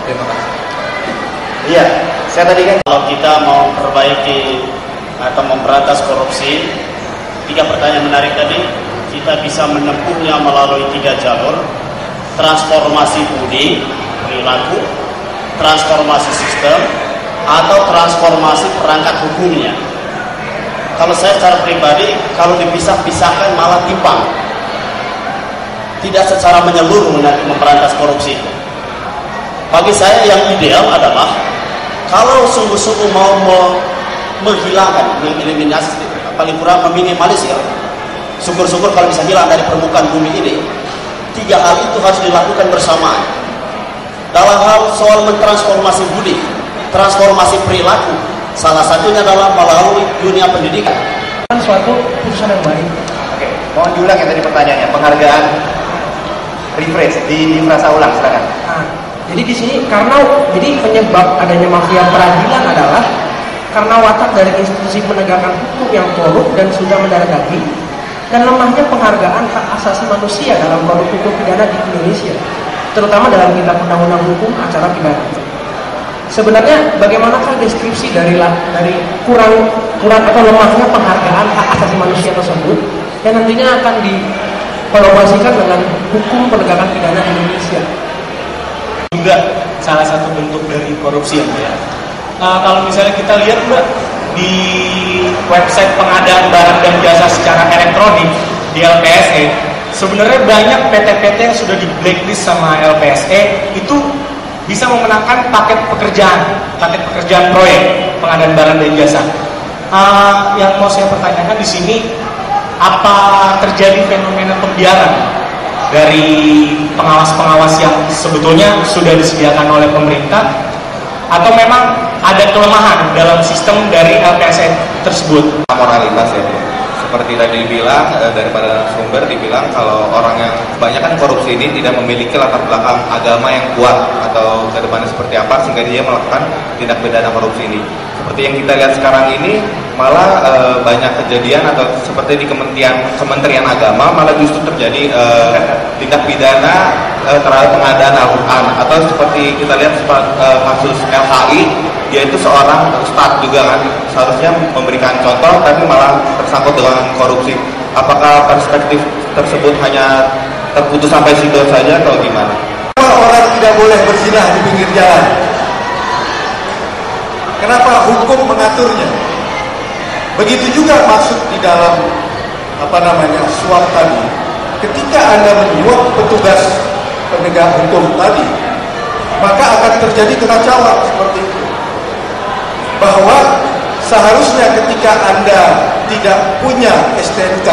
Terima kasih. Iya, saya tadi kan kalau kita mau perbaiki atau memberantas korupsi, 3 pertanyaan menarik tadi, kita bisa menempuhnya melalui 3 jalur: transformasi budi, perilaku, transformasi sistem, atau transformasi perangkat hukumnya. Kalau saya secara pribadi, kalau dipisah-pisahkan malah timpang. Tidak secara menyeluruh nanti memberantas korupsi itu. Bagi saya yang ideal adalah kalau sungguh-sungguh mau menghilangkan, mengeliminasi, paling kurang meminimalisir, syukur-syukur kalau bisa hilang dari permukaan bumi ini, 3 hal itu harus dilakukan bersamaan. Dalam hal soal mentransformasi budi, transformasi perilaku, salah satunya adalah melalui dunia pendidikan. Suatu putusan yang baik. Oke, mohon diulang ya tadi pertanyaannya, penghargaan, refresh, di frasa ulang, silakan. Nah, jadi di sini jadi penyebab adanya mafia peradilan adalah karena watak dari institusi penegakan hukum yang korup dan sudah mendarah daging, dan lemahnya penghargaan hak asasi manusia dalam produk hukum pidana di Indonesia, terutama dalam kitab undang-undang hukum acara pidana. Sebenarnya bagaimanakah deskripsi dari kurang atau lemahnya penghargaan hak asasi manusia tersebut yang nantinya akan dikolaborasikan dengan hukum penegakan pidana Indonesia? Juga salah satu bentuk dari korupsi ya. Kalau misalnya kita lihat Mbak di website pengadaan barang dan jasa secara elektronik di LPSE, sebenarnya banyak PT-PT yang sudah di blacklist sama LPSE itu bisa memenangkan paket pekerjaan proyek pengadaan barang dan jasa. Yang mau saya pertanyakan di sini, apa terjadi fenomena pembiaran dari pengawas-pengawas yang sebetulnya sudah disediakan oleh pemerintah, atau memang ada kelemahan dalam sistem dari LPSN tersebut? Moralitas ya, seperti tadi dibilang daripada sumber dibilang kalau orang yang kebanyakan korupsi ini tidak memiliki latar belakang agama yang kuat atau ke depannya seperti apa sehingga dia melakukan tindak pidana korupsi ini. Seperti yang kita lihat sekarang ini malah banyak kejadian atau seperti di Kementerian Agama malah justru terjadi tindak pidana terhadap pengadaan Al-Quran, atau seperti kita lihat kasus LHI, yaitu seorang ustadz juga kan seharusnya memberikan contoh tapi malah tersangkut dengan korupsi. Apakah perspektif tersebut hanya terputus sampai situ saja atau gimana? Orang tidak boleh berzinah di pinggir jalan. Kenapa hukum mengaturnya? Begitu juga maksud di dalam suap tadi. Ketika Anda menyuap petugas penegak hukum tadi, maka akan terjadi kekacauan seperti itu. Bahwa seharusnya ketika Anda tidak punya STNK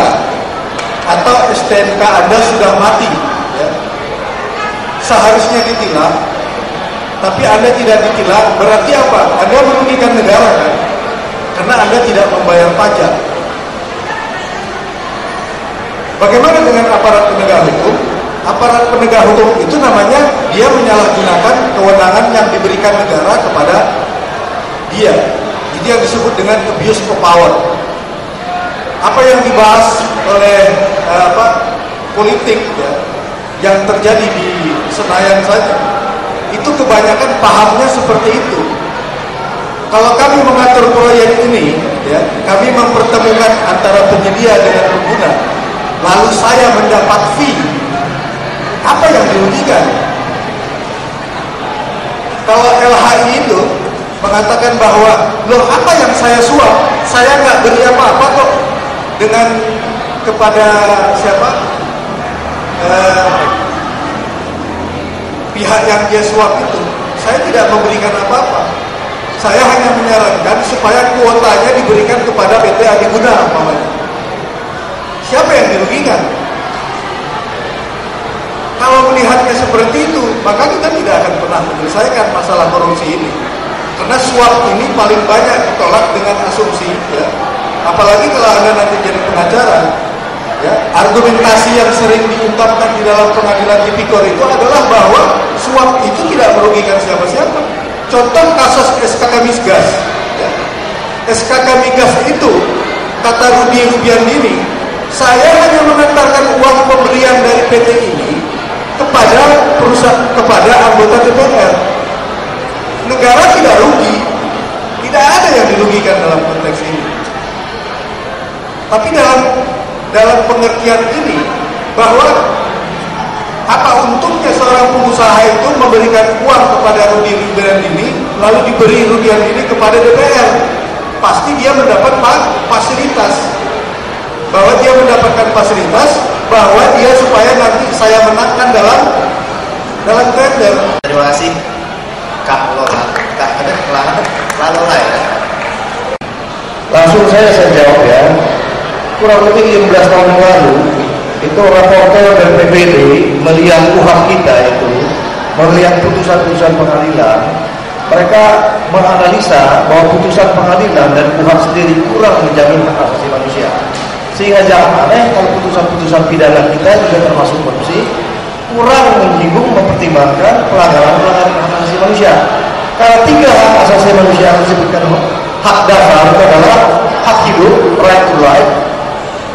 atau STNK Anda sudah mati, ya, seharusnya ditilang, tapi Anda tidak ditilang, berarti apa? Anda merugikan negara kan? Karena Anda tidak membayar pajak. Bagaimana dengan aparat penegak hukum? Aparat penegak hukum itu namanya dia menyalahgunakan kewenangan yang diberikan negara kepada dia. Jadi yang disebut dengan abuse of power. Apa yang dibahas oleh politik ya, yang terjadi di Senayan saja, itu kebanyakan pahamnya seperti itu. Kalau kami mengatur proyek ini, ya, kami mempertemukan antara penyedia dengan pengguna, lalu saya mendapat fee. Apa yang dirugikan? Kalau LHI itu mengatakan bahwa, loh apa yang saya suap? Saya nggak beri apa-apa kok dengan kepada siapa? Pihak yang dia suap itu. Saya tidak memberikan apa-apa. Saya hanya menyarankan supaya kuotanya diberikan kepada PT Adiguna umpamanya. Siapa yang dirugikan? Kalau melihatnya seperti itu, maka kita tidak akan pernah menyelesaikan masalah korupsi ini. Karena suap ini paling banyak ditolak dengan asumsi, ya. Apalagi kalau Anda nanti jadi pengacara, ya, argumentasi yang sering diungkapkan di dalam pengadilan tipikor itu adalah bahwa suap itu tidak merugikan siapa-siapa. Contoh kasus SKK Migas, ya. SKK Migas itu, kata Rudi Rubiandini, saya hanya mengantarkan uang pemberian dari PT ini kepada perusahaan, kepada anggota DPR. Tapi dalam pengertian ini bahwa apa untungnya seorang pengusaha itu memberikan uang kepada Rudian ini, lalu diberi Rudian ini kepada DPR? Pasti dia mendapat fasilitas. Bahwa dia mendapatkan fasilitas, bahwa dia supaya nanti saya menangkan dalam tender. Terima kasih Kak Lola. Lalu ya. Langsung saya jawab ya. Kurang lebih 15 tahun yang lalu itu raporter dari PBB melihat UHAM kita itu, melihat putusan-putusan pengadilan, mereka menganalisa bahwa putusan pengadilan dan UHAM sendiri kurang menjamin hak asasi manusia. Sehingga jangan aneh kalau putusan-putusan pidana kita juga termasuk korupsi kurang menyinggung mempertimbangkan pelanggaran hak asasi manusia. Karena 3 hak asasi manusia yang disebutkan hak dasar itu adalah hak hidup, right to life,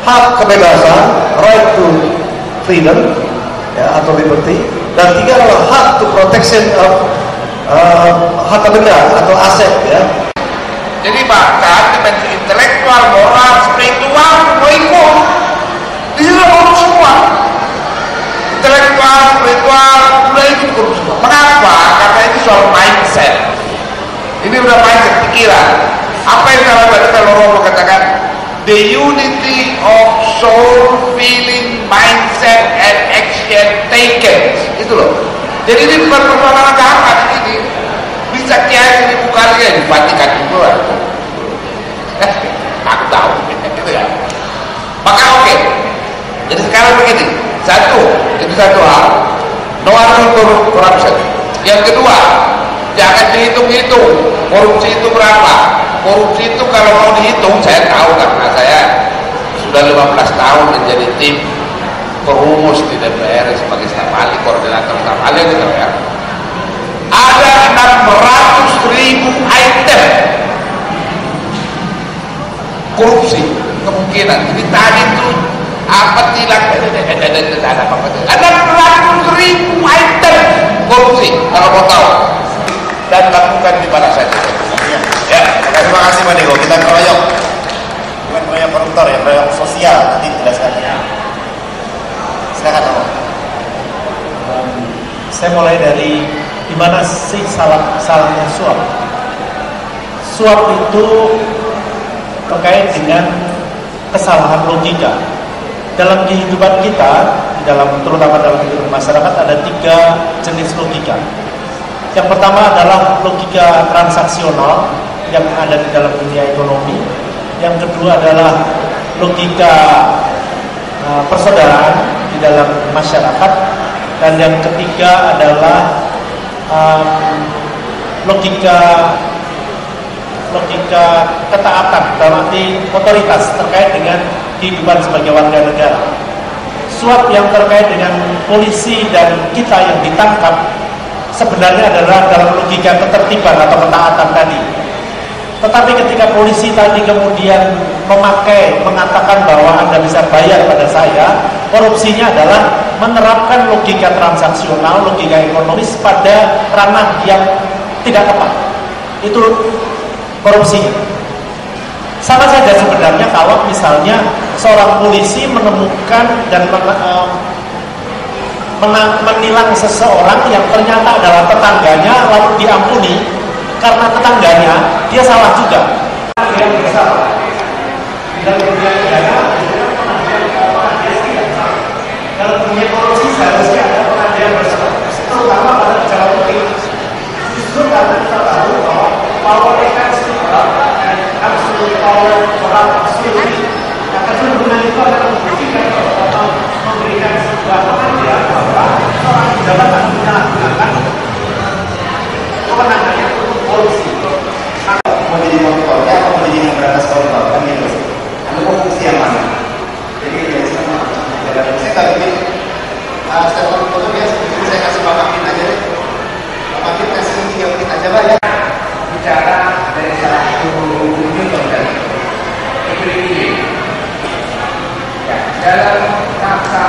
hak kebebasan, right to freedom, ya, atau liberty, dan 3 adalah hak to protection of harta benda atau aset, ya. Jadi bahkan dimensi intelektual, moral, spiritual mau ikut. Di sini mau semua. Intelektual, spiritual, udah ikut semua. Mengapa? Karena ini soal mindset. Ini udah mindset, pikiran. Apa yang salah tadi kalau Romo katakan? The unity of soul, feeling, mindset, and action taken. Itu loh. Jadi ini bukan persoalan agama ini. Bisa kiai 1000 kali ya di Vatikan itu lah. Aku tahu, gitu ya. Maka oke. Jadi sekarang begini. Itu satu hal. No harm corruption. Yang kedua, jangan dihitung-hitung korupsi itu berapa. Korupsi itu kalau mau dihitung, saya tahu karena saya sudah 15 tahun menjadi tim perumus di DPR sebagai staf ahli, koordinator staf ahli di DPR. Ada 600.000 item korupsi kemungkinan. Jadi tadi itu apa tilang ada apa? Ada 600.000 item korupsi kalau mau tahu, dan lakukan di mana saja. Ya, terima kasih Pak Dego. Kita keroyok. Bukan keroyok koruptor ya, keroyok sosial. Nanti jelaskan. Silakan Om. Saya mulai dari di mana sih salahnya suap. Suap itu terkait dengan kesalahan logika. Dalam kehidupan kita, terutama dalam kehidupan masyarakat, ada 3 jenis logika. Yang pertama adalah logika transaksional yang ada di dalam dunia ekonomi. Yang kedua adalah logika persaudaraan di dalam masyarakat. Dan yang ketiga adalah logika ketaatan dalam arti otoritas terkait dengan kehidupan sebagai warga negara. Suap yang terkait dengan polisi dan kita yang ditangkap sebenarnya adalah dalam logika ketertiban atau ketaatan tadi. Tetapi ketika polisi tadi kemudian mengatakan bahwa Anda bisa bayar pada saya, korupsinya adalah menerapkan logika transaksional, logika ekonomis pada ranah yang tidak tepat. Itu korupsinya. Sama saja sebenarnya kalau misalnya seorang polisi menemukan dan menilang seseorang yang ternyata adalah tetangganya, lalu diampuni karena tetangganya, dia salah juga. Yang bersalah dalam dunia pidana, dalam dunia korupsi seharusnya ada pengadilan bersalah, terutama pada bicara politik. Justru karena kita tahu bahwa power effects dan absolute power orang absolute kecenderungan itu akan membuktikan atau memberikan sebuah pengajian bahwa seorang pejabat akan menyalahgunakan kewenangannya untuk korupsi. Mau jadi koruptornya atau mau jadi memberantas koruptor kan gitu sih. Anda mau fungsi yang mana? Jadi ya sama. Saya tadi saya koruptor itu biasa. Saya kasih Pak Makin aja deh. Pak Makin kasih 3 menit aja lah ya. Bicara dari salah satu contoh dari ini. Ya, dalam masa